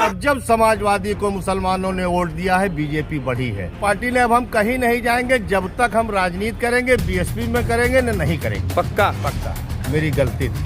अब जब समाजवादी को मुसलमानों ने वोट दिया है, बीजेपी बढ़ी है। पार्टी ने अब हम कहीं नहीं जाएंगे जब तक हम राजनीति करेंगे, बीएसपी में करेंगे न नहीं करेंगे। पक्का पक्का मेरी गलती थी,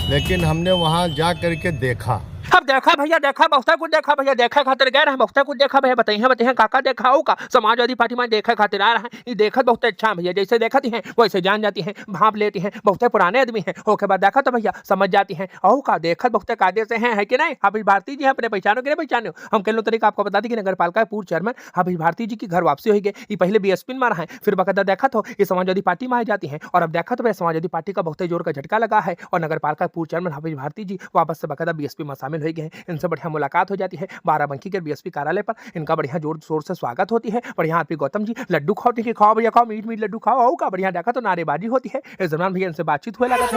लेकिन हमने वहाँ जा करके देखा। अब देखा भैया, देखा बहुत कुछ देखा भैया, देखा खातिर गए रहे, बहुत कुछ देखा भैया। बताइए काका देखा हो का समाजवादी पार्टी में देखा खातिर आ रहा है। ये देखत बहुत अच्छा भैया, जैसे देखती हैं वैसे जान जाती हैं, भाप लेती हैं। बहुत पुराने आदमी हैं, ओके बाद देखा तो भैया समझ जाती हैं। और का देखत बहुत कायदे से है कि नहीं। अभी भारती जी अपने पहचानो कि नहीं पहचानो। हम कल तरीका आपको बता दी कि नगर पालिका पूर्व चेयरमैन अभी भारती जी की घर वापसी हो गई। ये पहले बीएसपी में रहा है, फिर बकायदा देखा तो ये समाजवादी पार्टी में आ जाती है। और अब देखा तो भैया समाजवादी पार्टी का बहुत जोर का झटका लगा है और नगर पालिका पूर्व चेयरमैन अभी भारती जी वापस से बकायदा बीएसपी में शामिल हो गए हैं। इनसे बढ़िया मुलाकात हो जाती है बाराबंकी के बीएसपी कार्यालय पर। इनका बढ़िया जोर शोर से स्वागत होती है। बढ़िया आरपी गौतम जी लड्डू खाओ, ठीक है खाओ भैया खाओ, मीट मीट लड्डू खाओ। आओ का बढ़िया देखा तो नारेबाजी होती है। इस दौरान भैया इनसे बातचीत हुए लगा।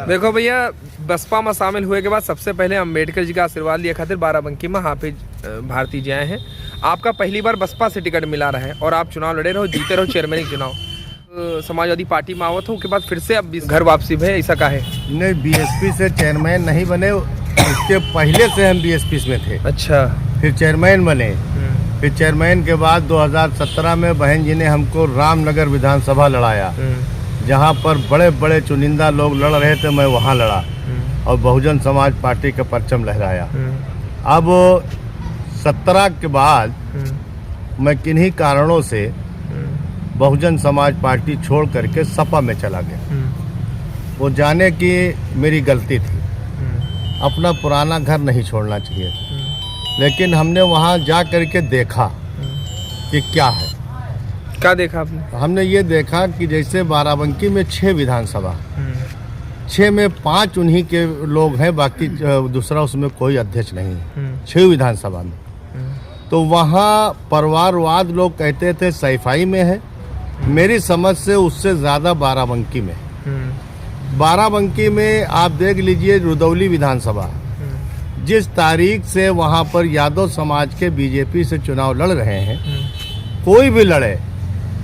देखो भैया, बसपा में शामिल हुए के बाद सबसे पहले अम्बेडकर जी का आशीर्वाद लिया खातिर बाराबंकी में हाफिज भारती जी आए हैं। आपका पहली बार बसपा से टिकट मिला रहा है और आप चुनाव लड़े रहो, जीते रहो चेयरमैन चुनाव। समाजवादी पार्टी में आवत हूँ के बाद फिर से अब घर वापसी है, ऐसा का है? नहीं, बीएसपी से चेयरमैन नहीं बने, इसके पहले से हम बीएसपी में थे। अच्छा, फिर चेयरमैन बने। फिर चेयरमैन के बाद 2017 में बहन जी ने हमको रामनगर विधानसभा लड़ाया, जहाँ पर बड़े बड़े चुनिंदा लोग लड़ रहे थे, मैं वहाँ लड़ा और बहुजन समाज पार्टी का परचम लहराया। अब 17 के बाद मैं किन्हीं कारणों से बहुजन समाज पार्टी छोड़ करके सपा में चला गया। वो जाने की मेरी गलती थी, अपना पुराना घर नहीं छोड़ना चाहिए, लेकिन हमने वहाँ जा करके देखा कि क्या है। क्या देखा आपने? हमने ये देखा कि जैसे बाराबंकी में 6 विधानसभा, 6 में 5 उन्हीं के लोग हैं, बाकी दूसरा उसमें कोई अध्यक्ष नहीं है 6 विधानसभा में। तो वहाँ परिवारवाद लोग कहते थे सैफाई में है, मेरी समझ से उससे ज़्यादा बाराबंकी में। बाराबंकी में आप देख लीजिए रुदौली विधानसभा, जिस तारीख से वहाँ पर यादव समाज के बीजेपी से चुनाव लड़ रहे हैं, कोई भी लड़े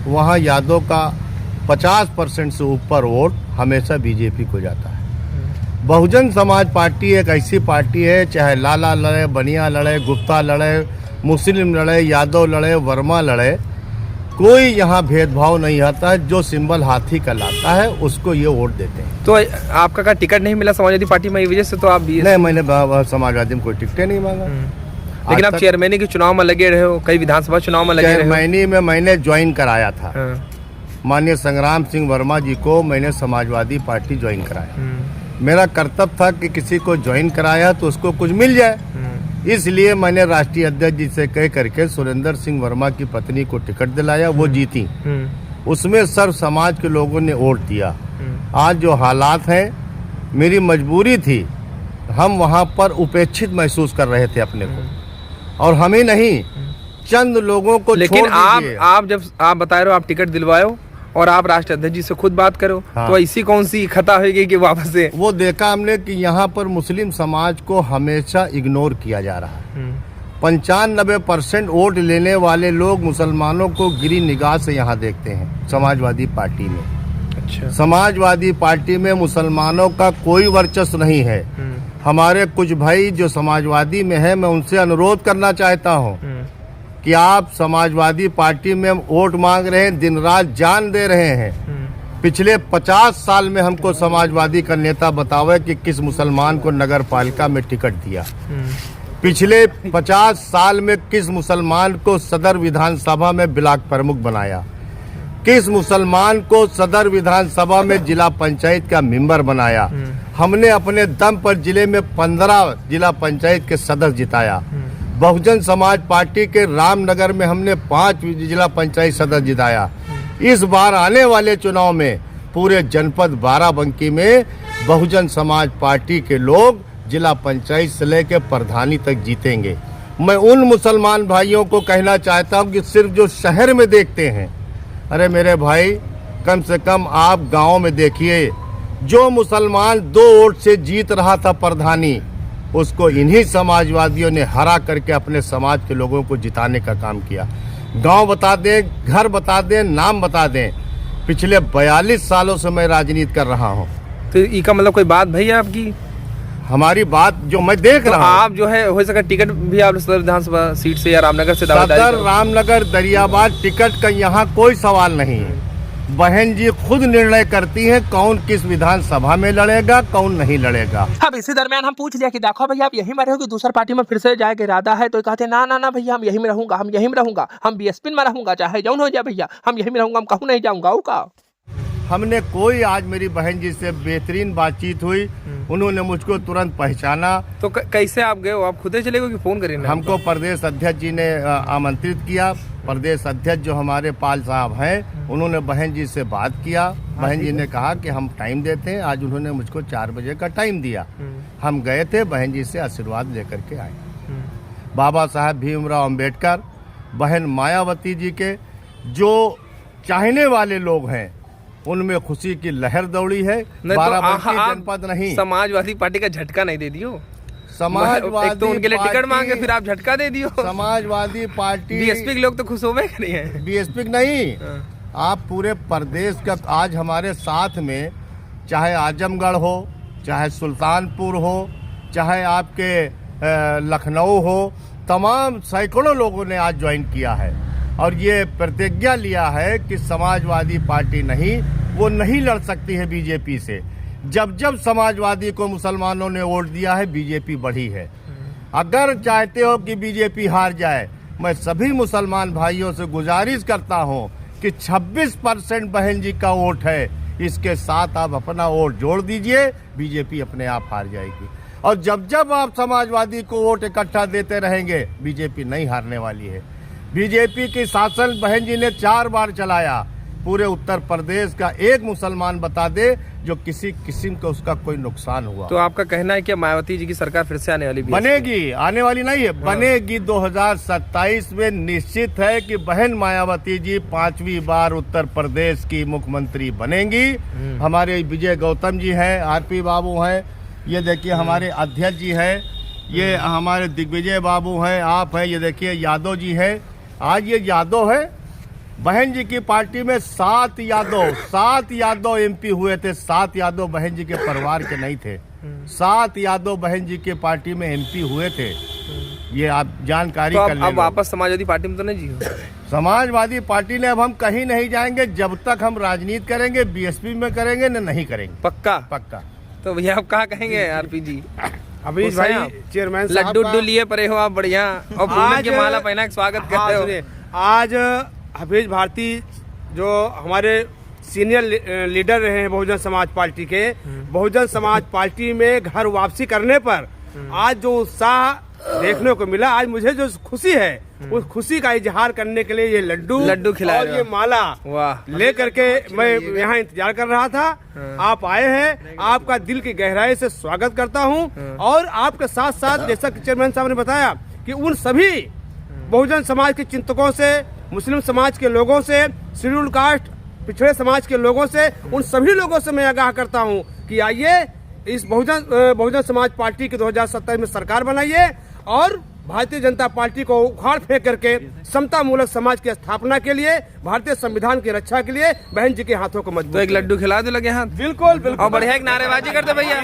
वहाँ यादव का 50% से ऊपर वोट हमेशा बीजेपी को जाता है। बहुजन समाज पार्टी एक ऐसी पार्टी है, चाहे लाला लड़े, बनिया लड़े, गुप्ता लड़े, मुस्लिम लड़े, यादव लड़े, वर्मा लड़े, कोई यहाँ भेदभाव नहीं आता है। जो सिंबल हाथी का लाता है उसको ये वोट देते हैं। तो आपका का टिकट नहीं मिला समाजवादी पार्टी में, वजह से तो आप भी? नहीं, मैंने समाजवादी में कोई टिकट नहीं मांगा। लेकिन आप चेयरमैनी के चुनाव में लगे रहे हो, कई विधानसभा चुनाव में लगे रहे हो। चेयरमैनी में मैंने ज्वाइन कराया था। माननीय संग्राम सिंह वर्मा जी को मैंने समाजवादी पार्टी ज्वाइन कराया। मेरा कर्तव्य था कि किसी को ज्वाइन कराया तो उसको कुछ मिल जाए, इसलिए मैंने राष्ट्रीय अध्यक्ष जी से कह करके सुरेंद्र सिंह वर्मा की पत्नी को टिकट दिलाया। वो जीती, उसमें सर्व समाज के लोगों ने वोट दिया। आज जो हालात हैं, मेरी मजबूरी थी, हम वहाँ पर उपेक्षित महसूस कर रहे थे अपने को, और हम ही नहीं चंद लोगों को। लेकिन आप जब आप बता रहे हो आप टिकट दिलवाए हो और आप राष्ट्रीय अध्यक्ष जी से खुद बात करो, हाँ। तो ऐसी कौन सी खता होगी कि वापस से? वो देखा हमने कि यहाँ पर मुस्लिम समाज को हमेशा इग्नोर किया जा रहा है। 95% वोट लेने वाले लोग मुसलमानों को गिरी निगाह से यहाँ देखते हैं समाजवादी पार्टी में। अच्छा। समाजवादी पार्टी में मुसलमानों का कोई वर्चस्व नहीं है। हमारे कुछ भाई जो समाजवादी में है, मैं उनसे अनुरोध करना चाहता हूँ कि आप समाजवादी पार्टी में वोट मांग रहे हैं, दिन रात जान दे रहे हैं। पिछले 50 साल में हमको समाजवादी का नेता बतावे कि किस मुसलमान को नगर पालिका में टिकट दिया। पिछले 50 साल में किस मुसलमान को सदर विधानसभा में ब्लॉक प्रमुख बनाया, किस मुसलमान को सदर विधानसभा में जिला पंचायत का मेंबर बनाया। हमने अपने दम पर जिले में 15 जिला पंचायत के सदस्य जिताया। बहुजन समाज पार्टी के रामनगर में हमने 5 जिला पंचायत सदस्य जिताया। इस बार आने वाले चुनाव में पूरे जनपद बाराबंकी में बहुजन समाज पार्टी के लोग जिला पंचायत से लेकर प्रधानी तक जीतेंगे। मैं उन मुसलमान भाइयों को कहना चाहता हूं कि सिर्फ जो शहर में देखते हैं, अरे मेरे भाई, कम से कम आप गाँव में देखिए, जो मुसलमान 2 वोट से जीत रहा था प्रधानी, उसको इन्हीं समाजवादियों ने हरा करके अपने समाज के लोगों को जिताने का काम किया। गांव बता दें, घर बता दें, नाम बता दें। पिछले 42 सालों से मैं राजनीति कर रहा हूं। तो इसका मतलब कोई बात भैया आपकी हमारी बात जो मैं देख तो रहा हूँ, आप जो है हो सका टिकट भी आप सदर विधानसभा सीट से या रामनगर से दावेदारी सदर करो। रामनगर दरियाबाद टिकट का यहाँ कोई सवाल नहीं है। बहन जी खुद निर्णय करती हैं कौन किस विधानसभा में लड़ेगा, कौन नहीं लड़ेगा। अब इसी दरमियान हम पूछ लिया कि देखो भैया आप यहीं में रहोगे, दूसरा पार्टी में फिर से जाए के इरादा है? तो कहते ना ना ना भैया हम यहीं में रहूंगा, हम यहीं में रहूंगा, हम बीएसपी में रहूंगा, चाहे जौन हो जाए भैया, हम यहीं में रहूंगा, हम कहूँ नहीं जाऊंगा। का हमने कोई आज मेरी बहन जी से बेहतरीन बातचीत हुई, उन्होंने मुझको तुरंत पहचाना। तो कैसे आप गए हो? आप खुद ही चले गए कि फोन करें? हमको प्रदेश अध्यक्ष जी ने आमंत्रित किया। प्रदेश अध्यक्ष जो हमारे पाल साहब हैं, उन्होंने बहन जी से बात किया। बहन जी ने कहा कि हम टाइम देते हैं। आज उन्होंने मुझको 4 बजे का टाइम दिया। हम गए थे, बहन जी से आशीर्वाद लेकर के आए। बाबा साहब भीमराव अंबेडकर, बहन मायावती जी के जो चाहने वाले लोग हैं, उनमें खुशी की लहर दौड़ी है। बाराबंकी जनपद नहीं, समाजवादी पार्टी का झटका नहीं दे दियो। समाजवादी एक तो उनके लिए टिकट मांगे, फिर आप झटका दे दियो। समाजवादी पार्टी बीएसपी के लोग तो खुश हो गए नहीं है। बीएसपी नहीं, आप पूरे प्रदेश का आज हमारे साथ में, चाहे आजमगढ़ हो, चाहे सुल्तानपुर हो, चाहे आपके लखनऊ हो, तमाम सैकड़ों लोगों ने आज ज्वाइन किया है और ये प्रतिज्ञा लिया है कि समाजवादी पार्टी नहीं, वो नहीं लड़ सकती है बीजेपी से। जब जब समाजवादी को मुसलमानों ने वोट दिया है, बीजेपी बढ़ी है। अगर चाहते हो कि बीजेपी हार जाए, मैं सभी मुसलमान भाइयों से गुजारिश करता हूं कि 26% बहन जी का वोट है, इसके साथ आप अपना वोट जोड़ दीजिए, बीजेपी अपने आप हार जाएगी। और जब जब आप समाजवादी को वोट इकट्ठा देते रहेंगे, बीजेपी नहीं हारने वाली है। बीजेपी की शासन बहन जी ने 4 बार चलाया। पूरे उत्तर प्रदेश का एक मुसलमान बता दे जो किसी किस्म का उसका कोई नुकसान हुआ। तो आपका कहना है कि मायावती जी की सरकार फिर से आने वाली बनेगी? आने वाली नहीं है, बनेगी। 2027 में निश्चित है कि बहन मायावती जी 5वीं बार उत्तर प्रदेश की मुख्यमंत्री बनेंगी। हमारे विजय गौतम जी हैं, आरपी बाबू हैं, ये देखिए हमारे अध्यक्ष जी हैं, ये हमारे दिग्विजय बाबू हैं, आप हैं, ये देखिए यादव जी हैं। आज ये यादव है, बहन जी की पार्टी में 7 यादव एमपी हुए थे। 7 यादव बहन जी के परिवार के नहीं थे। 7 यादव बहन जी के पार्टी में एमपी हुए थे। ये आप जानकारी तो कर लें। अब वापस समाजवादी पार्टी में तो नहीं जी? समाजवादी पार्टी ने अब हम कहीं नहीं जाएंगे जब तक हम राजनीति करेंगे, बीएसपी में करेंगे न नहीं करेंगे। पक्का? पक्का। तो भैया आप कहाँ कहेंगे आरपी जी? अभी भाई चेयरमैन साहब लड्डू लिए परे हो आप बढ़िया, और फूलों की माला पहना के स्वागत करते हो। आज हफीज भारती जो हमारे सीनियर लीडर रहे हैं बहुजन समाज पार्टी के, बहुजन समाज पार्टी में घर वापसी करने पर आज जो उत्साह देखने को मिला, आज मुझे जो खुशी है, उस खुशी का इजहार करने के लिए ये लड्डू खिलाए और ये माला वाह ले करके मैं यहाँ इंतजार कर रहा था। आप आए हैं, आपका दिल की गहराई से स्वागत करता हूँ। और आपके साथ साथ जैसा कि चेयरमैन साहब ने बताया कि उन सभी बहुजन समाज के चिंतकों से, मुस्लिम समाज के लोगों से, शेड्यूल कास्ट पिछड़े समाज के लोगों से, उन सभी लोगों से मैं आगाह करता हूं कि आइए इस बहुजन समाज पार्टी की 2027 में सरकार बनाइए और भारतीय जनता पार्टी को उखाड़ फेंक करके समता मूलक समाज की स्थापना के लिए, भारतीय संविधान की रक्षा के लिए बहन जी के हाथों को मजबूत। तो एक लड्डू खिला दो लगे हाथ। बिल्कुल बिल्कुल। और बढ़िया एक नारेबाजी करते भैया।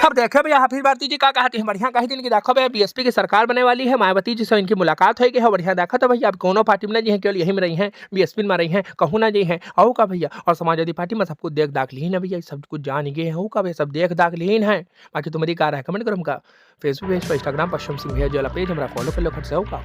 अब देखे भैया हफीज भारती जी का कहती है, बढ़िया कही दिन की देखो भैया बीएसपी की सरकार बनने वाली है, मायावती जी से इनकी मुलाकात होगी है, बढ़िया देखा तो भैया अब कोनो पार्टी में नहीं है, केवल यही में रही हैं, बीएसपी में रही हैं, कहूँ ना जी हैं औ का भैया। और समाजवादी पार्टी में सब कुछ देख दाख लीन है भैया, सब कुछ जान गए हैं का भैया, सब देख दाख लीन है। बाकी तुम्हारी कार है कमेंट करो, हमका फेसबुक पेज पर, इंस्टाग्राम पर शम सिंह भैया जो पेज हमारा फॉलो कर लो खट से का।